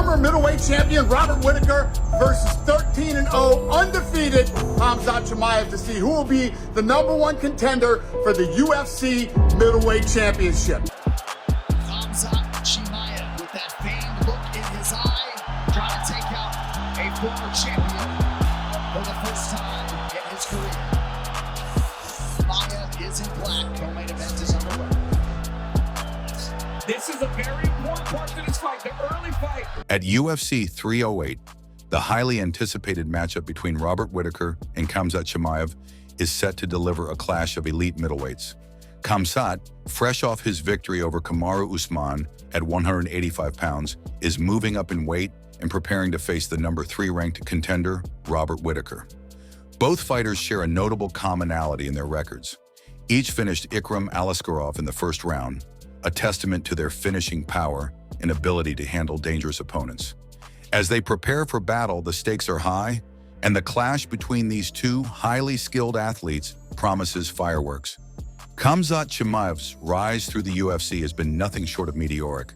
former middleweight champion Robert Whittaker versus 13-0 undefeated Khamzat Chimaev to see who will be the #1 contender for the UFC middleweight championship. Khamzat Chimaev with that famed look in his eye, trying to take out a former champion for the first time in his career. Chimaev is in black. Co-main event is underway. This is a very important part to this fight, the early fight. At UFC 308, the highly anticipated matchup between Robert Whittaker and Khamzat Chimaev is set to deliver a clash of elite middleweights. Khamzat, fresh off his victory over Kamaru Usman at 185 pounds, is moving up in weight and preparing to face the #3 ranked contender, Robert Whittaker. Both fighters share a notable commonality in their records. Each finished Ikram Aliskerov in the first round, a testament to their finishing power and ability to handle dangerous opponents. As they prepare for battle, the stakes are high, and the clash between these two highly skilled athletes promises fireworks. Khamzat Chimaev's rise through the UFC has been nothing short of meteoric.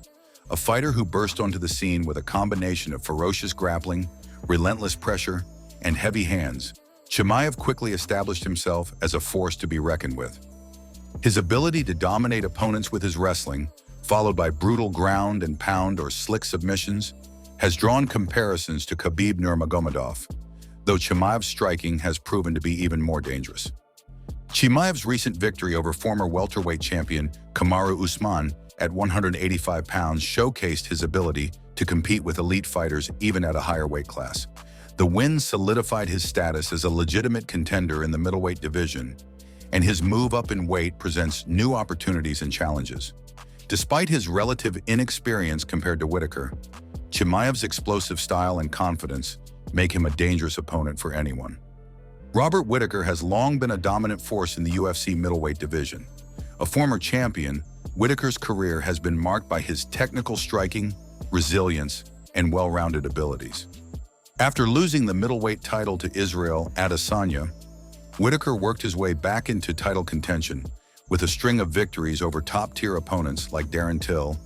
A fighter who burst onto the scene with a combination of ferocious grappling, relentless pressure, and heavy hands, Chimaev quickly established himself as a force to be reckoned with. His ability to dominate opponents with his wrestling, followed by brutal ground and pound or slick submissions, has drawn comparisons to Khabib Nurmagomedov, though Chimaev's striking has proven to be even more dangerous. Chimaev's recent victory over former welterweight champion Kamaru Usman at 185 pounds showcased his ability to compete with elite fighters even at a higher weight class. The win solidified his status as a legitimate contender in the middleweight division, and his move up in weight presents new opportunities and challenges. Despite his relative inexperience compared to Whittaker, Chimaev's explosive style and confidence make him a dangerous opponent for anyone. Robert Whittaker has long been a dominant force in the UFC middleweight division. A former champion, Whittaker's career has been marked by his technical striking, resilience, and well-rounded abilities. After losing the middleweight title to Israel Adesanya, Whittaker worked his way back into title contention with a string of victories over top-tier opponents like Darren Till,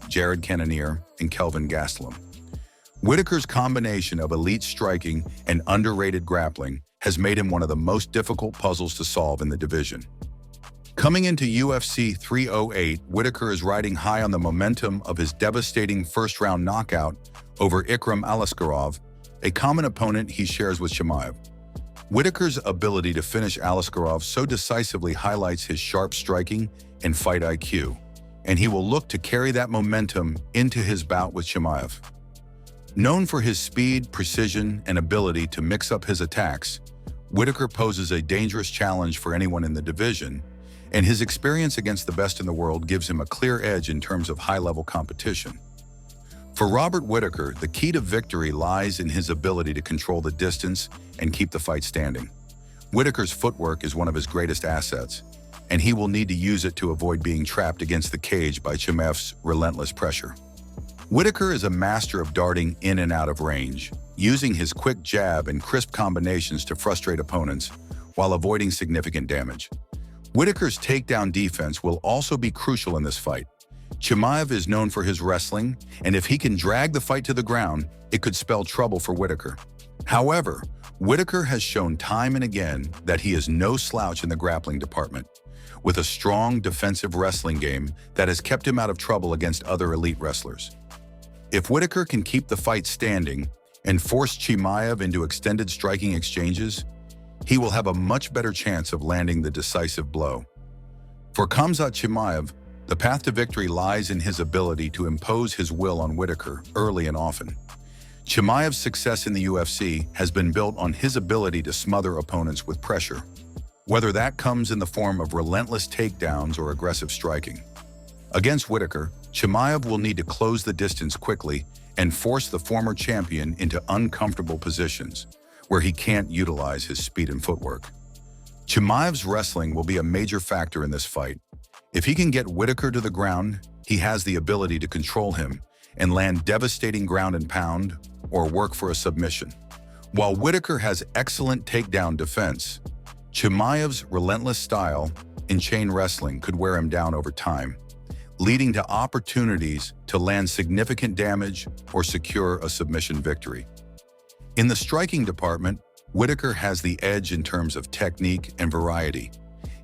Jared Cannonier, and Kelvin Gastelum. Whittaker's combination of elite striking and underrated grappling has made him one of the most difficult puzzles to solve in the division. Coming into UFC 308, Whittaker is riding high on the momentum of his devastating first-round knockout over Ikram Aliskerov, a common opponent he shares with Chimaev. Whittaker's ability to finish Aliskerov so decisively highlights his sharp striking and fight IQ, and he will look to carry that momentum into his bout with Chimaev. Known for his speed, precision, and ability to mix up his attacks, Whittaker poses a dangerous challenge for anyone in the division, and his experience against the best in the world gives him a clear edge in terms of high-level competition. For Robert Whittaker, the key to victory lies in his ability to control the distance and keep the fight standing. Whittaker's footwork is one of his greatest assets, and he will need to use it to avoid being trapped against the cage by Chimaev's relentless pressure. Whittaker is a master of darting in and out of range, using his quick jab and crisp combinations to frustrate opponents while avoiding significant damage. Whittaker's takedown defense will also be crucial in this fight. Chimaev is known for his wrestling, and if he can drag the fight to the ground, it could spell trouble for Whittaker. However, Whittaker has shown time and again that he is no slouch in the grappling department, with a strong defensive wrestling game that has kept him out of trouble against other elite wrestlers. If Whittaker can keep the fight standing and force Chimaev into extended striking exchanges, he will have a much better chance of landing the decisive blow. For Khamzat Chimaev, the path to victory lies in his ability to impose his will on Whittaker early and often. Chimaev's success in the UFC has been built on his ability to smother opponents with pressure, whether that comes in the form of relentless takedowns or aggressive striking. Against Whittaker, Chimaev will need to close the distance quickly and force the former champion into uncomfortable positions where he can't utilize his speed and footwork. Chimaev's wrestling will be a major factor in this fight. If he can get Whittaker to the ground, he has the ability to control him and land devastating ground and pound or work for a submission. While Whittaker has excellent takedown defense, Chimaev's relentless style in chain wrestling could wear him down over time, leading to opportunities to land significant damage or secure a submission victory. In the striking department, Whittaker has the edge in terms of technique and variety.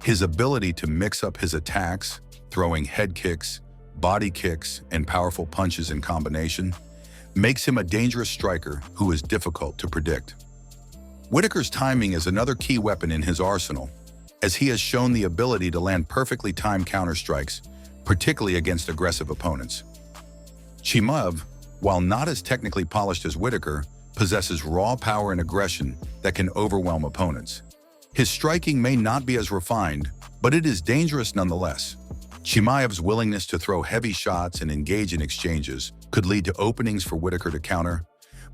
His ability to mix up his attacks, throwing head kicks, body kicks, and powerful punches in combination, makes him a dangerous striker who is difficult to predict. Whittaker's timing is another key weapon in his arsenal, as he has shown the ability to land perfectly timed counterstrikes, particularly against aggressive opponents. Chimaev, while not as technically polished as Whittaker, possesses raw power and aggression that can overwhelm opponents. His striking may not be as refined, but it is dangerous nonetheless. Chimaev's willingness to throw heavy shots and engage in exchanges could lead to openings for Whittaker to counter,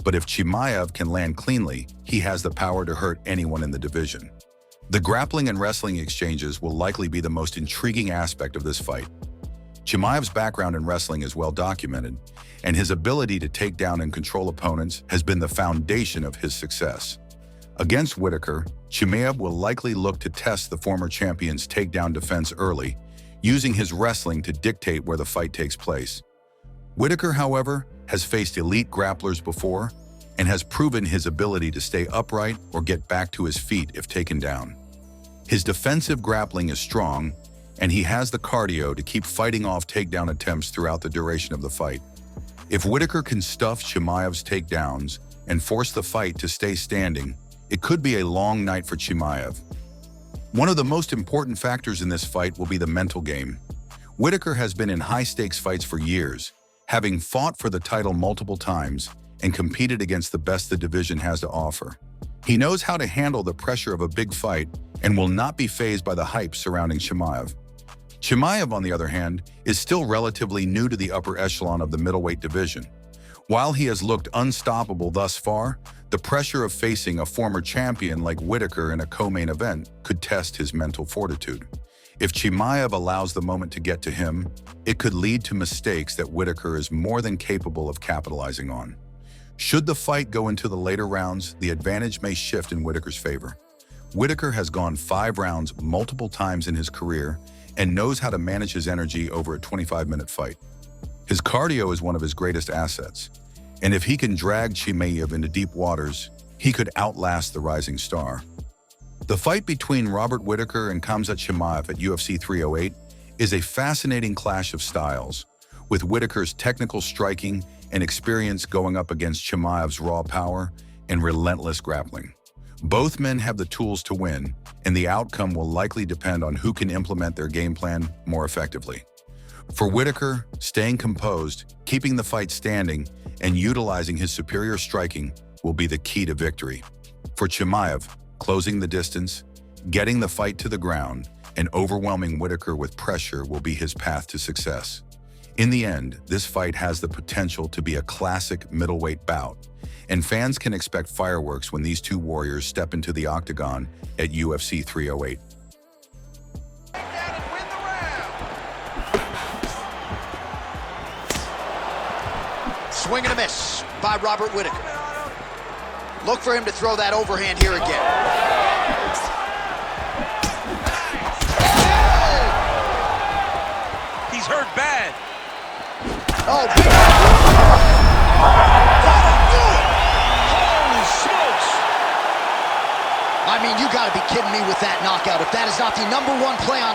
but if Chimaev can land cleanly, he has the power to hurt anyone in the division. The grappling and wrestling exchanges will likely be the most intriguing aspect of this fight. Chimaev's background in wrestling is well documented, and his ability to take down and control opponents has been the foundation of his success. Against Whittaker, Chimaev will likely look to test the former champion's takedown defense early, using his wrestling to dictate where the fight takes place. Whittaker, however, has faced elite grapplers before and has proven his ability to stay upright or get back to his feet if taken down. His defensive grappling is strong, and he has the cardio to keep fighting off takedown attempts throughout the duration of the fight. If Whittaker can stuff Chimaev's takedowns and force the fight to stay standing, it could be a long night for Chimaev. One of the most important factors in this fight will be the mental game. Whittaker has been in high-stakes fights for years, having fought for the title multiple times and competed against the best the division has to offer. He knows how to handle the pressure of a big fight and will not be fazed by the hype surrounding Chimaev. Chimaev, on the other hand, is still relatively new to the upper echelon of the middleweight division. While he has looked unstoppable thus far, the pressure of facing a former champion like Whittaker in a co-main event could test his mental fortitude. If Chimaev allows the moment to get to him, it could lead to mistakes that Whittaker is more than capable of capitalizing on. Should the fight go into the later rounds, the advantage may shift in Whittaker's favor. Whittaker has gone 5 rounds multiple times in his career and knows how to manage his energy over a 25-minute fight. His cardio is one of his greatest assets, and if he can drag Chimaev into deep waters, he could outlast the rising star. The fight between Robert Whittaker and Khamzat Chimaev at UFC 308 is a fascinating clash of styles, with Whittaker's technical striking and experience going up against Chimaev's raw power and relentless grappling. Both men have the tools to win, and the outcome will likely depend on who can implement their game plan more effectively. For Whittaker, staying composed, keeping the fight standing, and utilizing his superior striking will be the key to victory. For Chimaev, closing the distance, getting the fight to the ground, and overwhelming Whittaker with pressure will be his path to success. In the end, this fight has the potential to be a classic middleweight bout, and fans can expect fireworks when these two warriors step into the octagon at UFC 308. Swing and a miss by Robert Whittaker. Look for him to throw that overhand here again. He's hurt bad. Oh, holy smokes! I mean, you gotta be kidding me with that knockout. If that is not the #1 play on